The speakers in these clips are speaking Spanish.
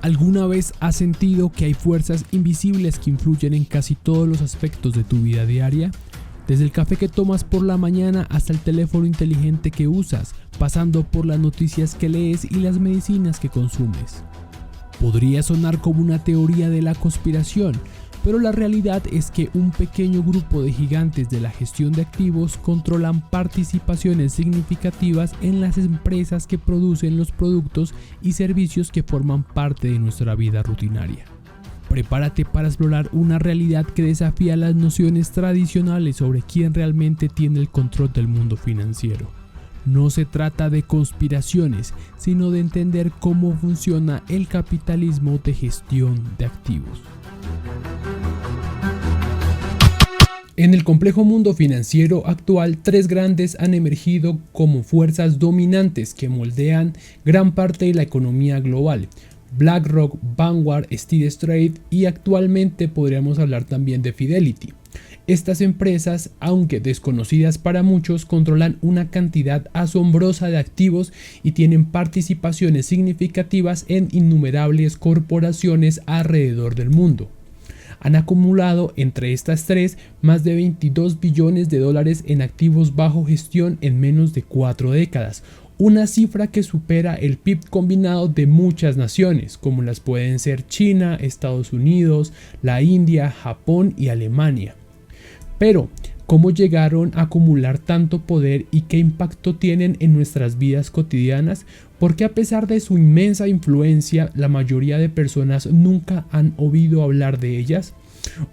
¿Alguna vez has sentido que hay fuerzas invisibles que influyen en casi todos los aspectos de tu vida diaria? Desde el café que tomas por la mañana hasta el teléfono inteligente que usas, pasando por las noticias que lees y las medicinas que consumes. Podría sonar como una teoría de la conspiración, pero la realidad es que un pequeño grupo de gigantes de la gestión de activos controlan participaciones significativas en las empresas que producen los productos y servicios que forman parte de nuestra vida rutinaria. Prepárate para explorar una realidad que desafía las nociones tradicionales sobre quién realmente tiene el control del mundo financiero. No se trata de conspiraciones, sino de entender cómo funciona el capitalismo de gestión de activos. En el complejo mundo financiero actual, tres grandes han emergido como fuerzas dominantes que moldean gran parte de la economía global: BlackRock, Vanguard, State Street y actualmente podríamos hablar también de Fidelity. Estas empresas, aunque desconocidas para muchos, controlan una cantidad asombrosa de activos y tienen participaciones significativas en innumerables corporaciones alrededor del mundo. Han acumulado entre estas tres más de 22 billones de dólares en activos bajo gestión en menos de 4 décadas, una cifra que supera el PIB combinado de muchas naciones, como las pueden ser China, Estados Unidos, la India, Japón y Alemania. Pero, ¿cómo llegaron a acumular tanto poder y qué impacto tienen en nuestras vidas cotidianas? Porque a pesar de su inmensa influencia, la mayoría de personas nunca han oído hablar de ellas.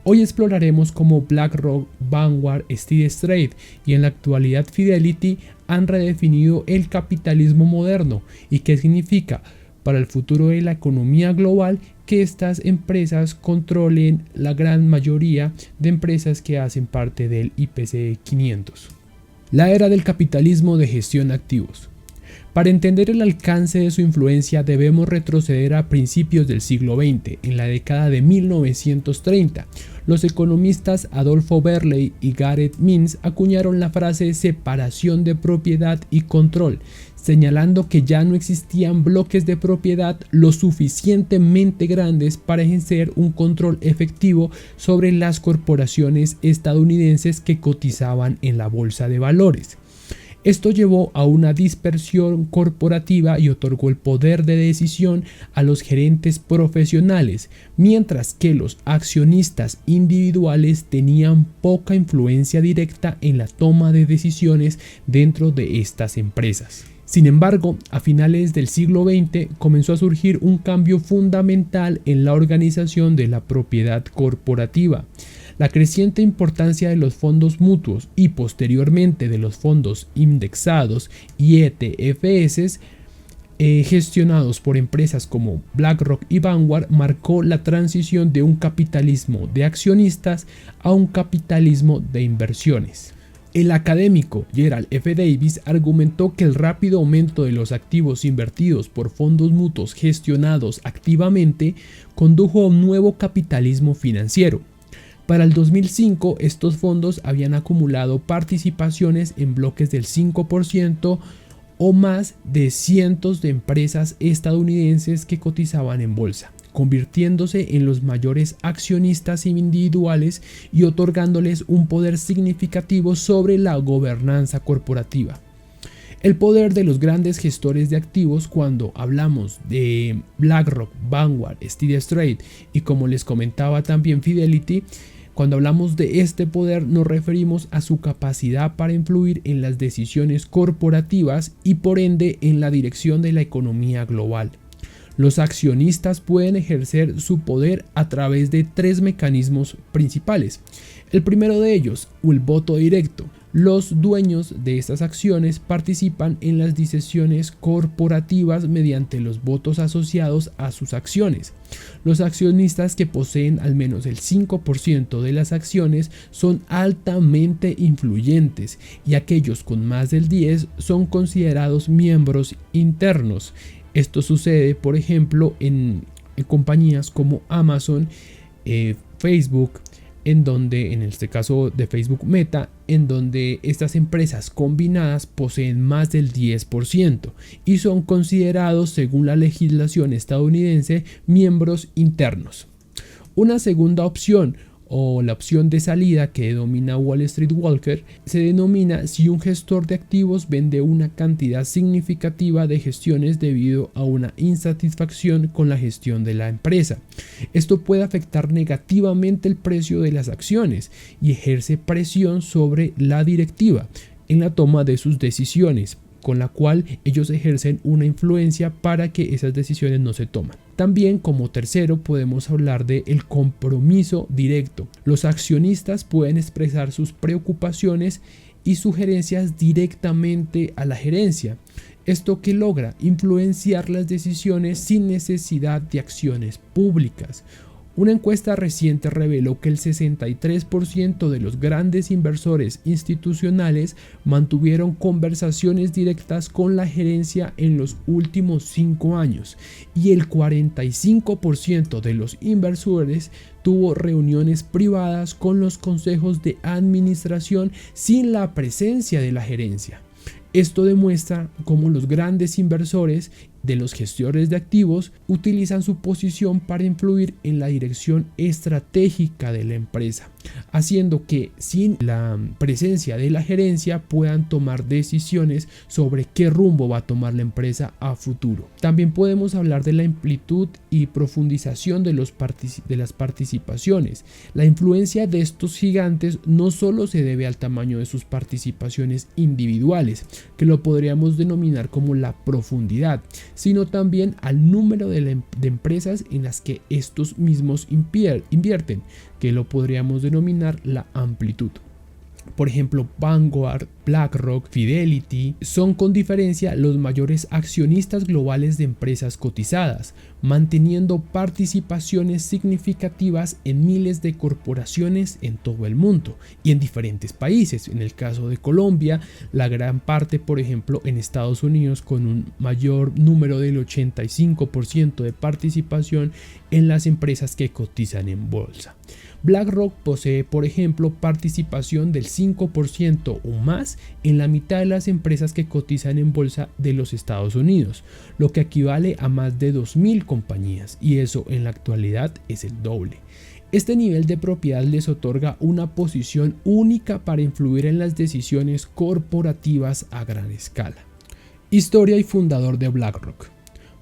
Hoy exploraremos cómo BlackRock, Vanguard, State Street y en la actualidad Fidelity han redefinido el capitalismo moderno y qué significa para el futuro de la economía global que estas empresas controlen la gran mayoría de empresas que hacen parte del IPC 500. La era del capitalismo de gestión de activos. Para entender el alcance de su influencia debemos retroceder a principios del siglo XX, en la década de 1930. Los economistas Adolfo Berle y Gareth Means acuñaron la frase separación de propiedad y control, señalando que ya no existían bloques de propiedad lo suficientemente grandes para ejercer un control efectivo sobre las corporaciones estadounidenses que cotizaban en la bolsa de valores. Esto llevó a una dispersión corporativa y otorgó el poder de decisión a los gerentes profesionales, mientras que los accionistas individuales tenían poca influencia directa en la toma de decisiones dentro de estas empresas. Sin embargo, a finales del siglo XX comenzó a surgir un cambio fundamental en la organización de la propiedad corporativa. La creciente importancia de los fondos mutuos y posteriormente de los fondos indexados y ETFs gestionados por empresas como BlackRock y Vanguard marcó la transición de un capitalismo de accionistas a un capitalismo de inversiones. El académico Gerald F. Davis argumentó que el rápido aumento de los activos invertidos por fondos mutuos gestionados activamente condujo a un nuevo capitalismo financiero. Para el 2005, estos fondos habían acumulado participaciones en bloques del 5% o más de cientos de empresas estadounidenses que cotizaban en bolsa, convirtiéndose en los mayores accionistas individuales y otorgándoles un poder significativo sobre la gobernanza corporativa. El poder de los grandes gestores de activos, cuando hablamos de BlackRock, Vanguard, State Street y como les comentaba también Fidelity, cuando hablamos de este poder nos referimos a su capacidad para influir en las decisiones corporativas y por ende en la dirección de la economía global. Los accionistas pueden ejercer su poder a través de tres mecanismos principales. El primero de ellos, el voto directo. Los dueños de estas acciones participan en las decisiones corporativas mediante los votos asociados a sus acciones. Los accionistas que poseen al menos el 5% de las acciones son altamente influyentes y aquellos con más del 10% son considerados miembros internos. Esto sucede, por ejemplo, en compañías como Amazon, Facebook, en donde, en este caso de Facebook Meta, en donde estas empresas combinadas poseen más del 10% y son considerados, según la legislación estadounidense, miembros internos. Una segunda opción, o la opción de salida que domina Wall Street Walker, se denomina si un gestor de activos vende una cantidad significativa de gestiones debido a una insatisfacción con la gestión de la empresa. Esto puede afectar negativamente el precio de las acciones y ejerce presión sobre la directiva en la toma de sus decisiones, con la cual ellos ejercen una influencia para que esas decisiones no se toman. También, como tercero, podemos hablar del compromiso directo. Los accionistas pueden expresar sus preocupaciones y sugerencias directamente a la gerencia. Esto que logra influenciar las decisiones sin necesidad de acciones públicas. Una encuesta reciente reveló que el 63% de los grandes inversores institucionales mantuvieron conversaciones directas con la gerencia en los últimos 5 años y el 45% de los inversores tuvo reuniones privadas con los consejos de administración sin la presencia de la gerencia. Esto demuestra cómo los grandes inversores de los gestores de activos utilizan su posición para influir en la dirección estratégica de la empresa, haciendo que sin la presencia de la gerencia puedan tomar decisiones sobre qué rumbo va a tomar la empresa a futuro. También podemos hablar de la amplitud y profundización de las participaciones. La influencia de estos gigantes no solo se debe al tamaño de sus participaciones individuales, que lo podríamos denominar como la profundidad, sino también al número de empresas en las que estos mismos invierten, que lo podríamos denominar la amplitud. Por ejemplo, Vanguard, BlackRock, Fidelity son con diferencia los mayores accionistas globales de empresas cotizadas, manteniendo participaciones significativas en miles de corporaciones en todo el mundo y en diferentes países. En el caso de Colombia, la gran parte, por ejemplo, en Estados Unidos, con un mayor número del 85% de participación en las empresas que cotizan en bolsa. BlackRock posee, por ejemplo, participación del 5% o más en la mitad de las empresas que cotizan en bolsa de los Estados Unidos, lo que equivale a más de 2.000 compañías, y eso en la actualidad es el doble. Este nivel de propiedad les otorga una posición única para influir en las decisiones corporativas a gran escala. Historia y fundador de BlackRock.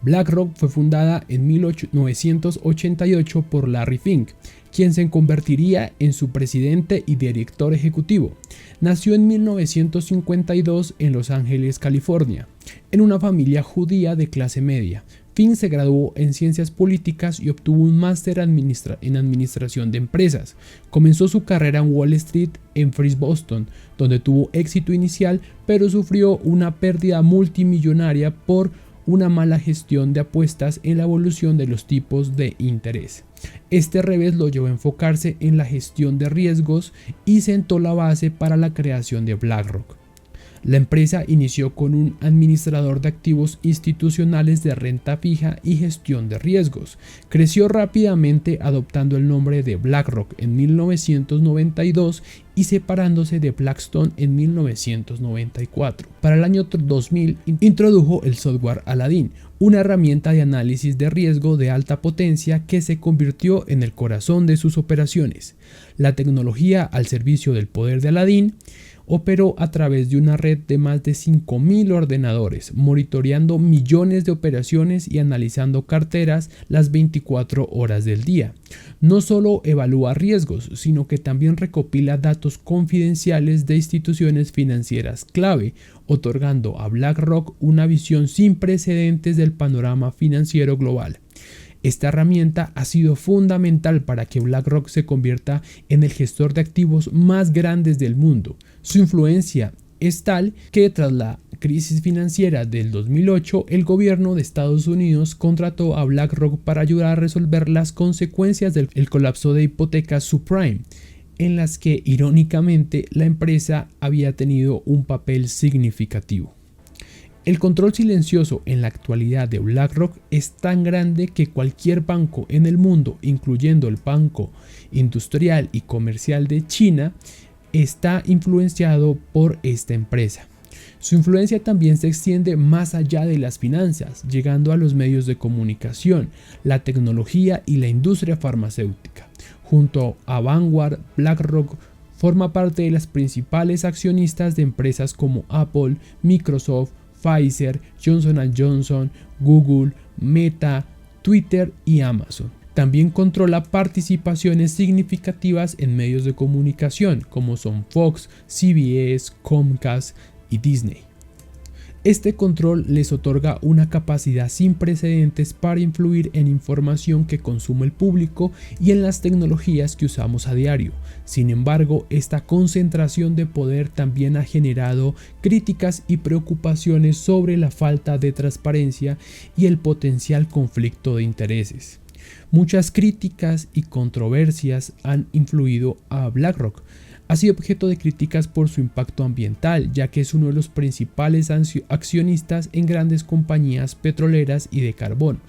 BlackRock fue fundada en 1988 por Larry Fink, quien se convertiría en su presidente y director ejecutivo. Nació en 1952 en Los Ángeles, California, en una familia judía de clase media. Fink se graduó en ciencias políticas y obtuvo un máster en administración de empresas. Comenzó su carrera en Wall Street en First Boston, donde tuvo éxito inicial, pero sufrió una pérdida multimillonaria por una mala gestión de apuestas en la evolución de los tipos de interés. Este revés lo llevó a enfocarse en la gestión de riesgos y sentó la base para la creación de BlackRock. La empresa inició con un administrador de activos institucionales de renta fija y gestión de riesgos. Creció rápidamente adoptando el nombre de BlackRock en 1992 y separándose de Blackstone en 1994. Para el año 2000 introdujo el software Aladdin, una herramienta de análisis de riesgo de alta potencia que se convirtió en el corazón de sus operaciones. La tecnología al servicio del poder de Aladdin operó a través de una red de más de 5.000 ordenadores, monitoreando millones de operaciones y analizando carteras las 24 horas del día. No solo evalúa riesgos, sino que también recopila datos confidenciales de instituciones financieras clave, otorgando a BlackRock una visión sin precedentes del panorama financiero global. Esta herramienta ha sido fundamental para que BlackRock se convierta en el gestor de activos más grandes del mundo. Su influencia es tal que tras la crisis financiera del 2008, el gobierno de Estados Unidos contrató a BlackRock para ayudar a resolver las consecuencias del colapso de hipotecas subprime, en las que irónicamente la empresa había tenido un papel significativo. El control silencioso en la actualidad de BlackRock es tan grande que cualquier banco en el mundo, incluyendo el Banco Industrial y Comercial de China, está influenciado por esta empresa. Su influencia también se extiende más allá de las finanzas, llegando a los medios de comunicación, la tecnología y la industria farmacéutica. Junto a Vanguard, BlackRock forma parte de las principales accionistas de empresas como Apple, Microsoft, Pfizer, Johnson & Johnson, Google, Meta, Twitter y Amazon. También controla participaciones significativas en medios de comunicación como son Fox, CBS, Comcast y Disney. Este control les otorga una capacidad sin precedentes para influir en información que consume el público y en las tecnologías que usamos a diario. Sin embargo, esta concentración de poder también ha generado críticas y preocupaciones sobre la falta de transparencia y el potencial conflicto de intereses. Muchas críticas y controversias han influido a BlackRock. Ha sido objeto de críticas por su impacto ambiental, ya que es uno de los principales accionistas en grandes compañías petroleras y de carbón.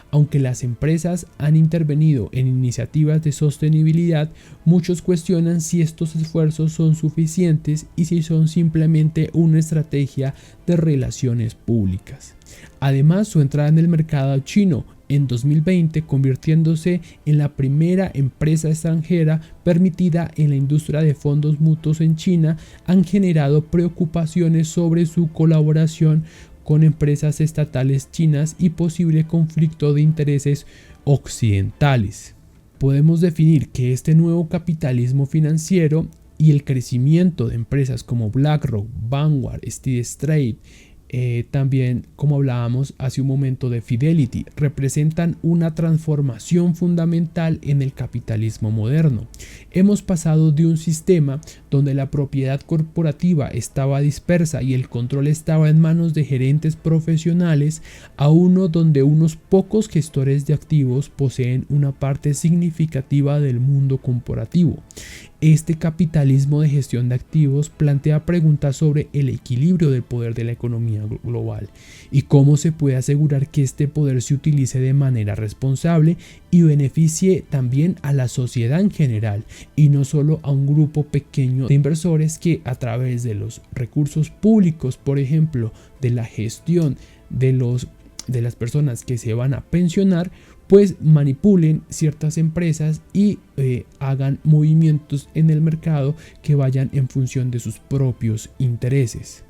Aunque las empresas han intervenido en iniciativas de sostenibilidad, muchos cuestionan si estos esfuerzos son suficientes y si son simplemente una estrategia de relaciones públicas. Además, su entrada en el mercado chino en 2020, convirtiéndose en la primera empresa extranjera permitida en la industria de fondos mutuos en China, han generado preocupaciones sobre su colaboración con empresas estatales chinas y posible conflicto de intereses occidentales. Podemos definir que este nuevo capitalismo financiero y el crecimiento de empresas como BlackRock, Vanguard, State Street, también, como hablábamos hace un momento, de Fidelity, representan una transformación fundamental en el capitalismo moderno. Hemos pasado de un sistema donde la propiedad corporativa estaba dispersa y el control estaba en manos de gerentes profesionales a uno donde unos pocos gestores de activos poseen una parte significativa del mundo corporativo. Este capitalismo de gestión de activos plantea preguntas sobre el equilibrio del poder de la economía global y cómo se puede asegurar que este poder se utilice de manera responsable y beneficie también a la sociedad en general y no solo a un grupo pequeño de inversores que a través de los recursos públicos, por ejemplo, de la gestión de las personas que se van a pensionar, pues manipulen ciertas empresas y hagan movimientos en el mercado que vayan en función de sus propios intereses.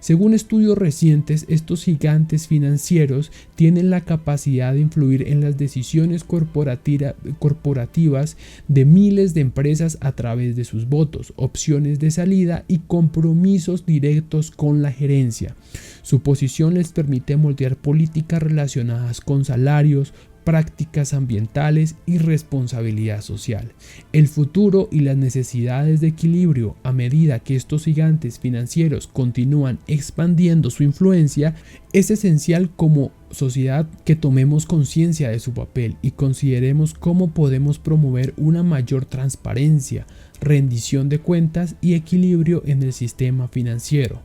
Según estudios recientes, estos gigantes financieros tienen la capacidad de influir en las decisiones corporativas de miles de empresas a través de sus votos, opciones de salida y compromisos directos con la gerencia. Su posición les permite moldear políticas relacionadas con salarios, prácticas ambientales y responsabilidad social. El futuro y las necesidades de equilibrio a medida que estos gigantes financieros continúan expandiendo su influencia es esencial como sociedad que tomemos conciencia de su papel y consideremos cómo podemos promover una mayor transparencia, rendición de cuentas y equilibrio en el sistema financiero.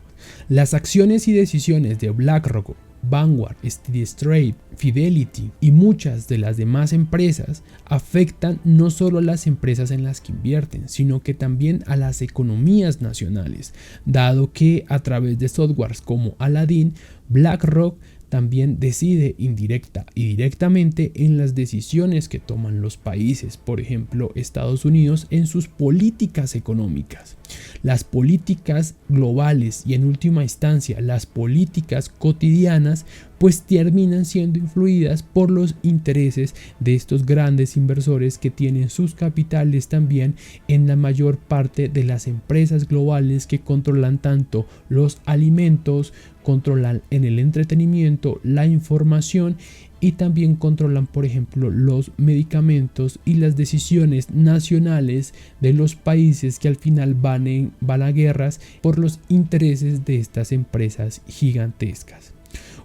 Las acciones y decisiones de BlackRock, Vanguard, State Street, Fidelity y muchas de las demás empresas afectan no solo a las empresas en las que invierten, sino que también a las economías nacionales, dado que a través de softwares como Aladdin, BlackRock también decide indirecta y directamente en las decisiones que toman los países, por ejemplo Estados Unidos, en sus políticas económicas. Las políticas globales y en última instancia las políticas cotidianas pues terminan siendo influidas por los intereses de estos grandes inversores que tienen sus capitales también en la mayor parte de las empresas globales que controlan tanto los alimentos, controlan en el entretenimiento, la información y también controlan, por ejemplo, los medicamentos y las decisiones nacionales de los países que al final van a guerras por los intereses de estas empresas gigantescas.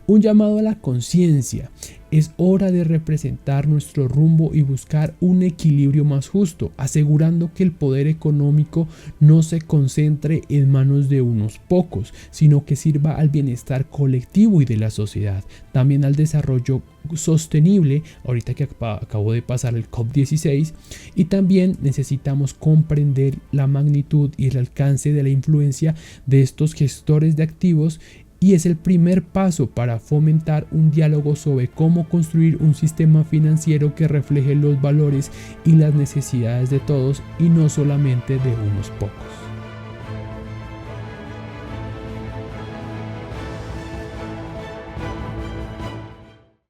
Un llamado a la conciencia. Es hora de representar nuestro rumbo y buscar un equilibrio más justo, asegurando que el poder económico no se concentre en manos de unos pocos, sino que sirva al bienestar colectivo y de la sociedad, también al desarrollo sostenible, ahorita que acabó de pasar el COP16, y también necesitamos comprender la magnitud y el alcance de la influencia de estos gestores de activos, y es el primer paso para fomentar un diálogo sobre cómo construir un sistema financiero que refleje los valores y las necesidades de todos y no solamente de unos pocos.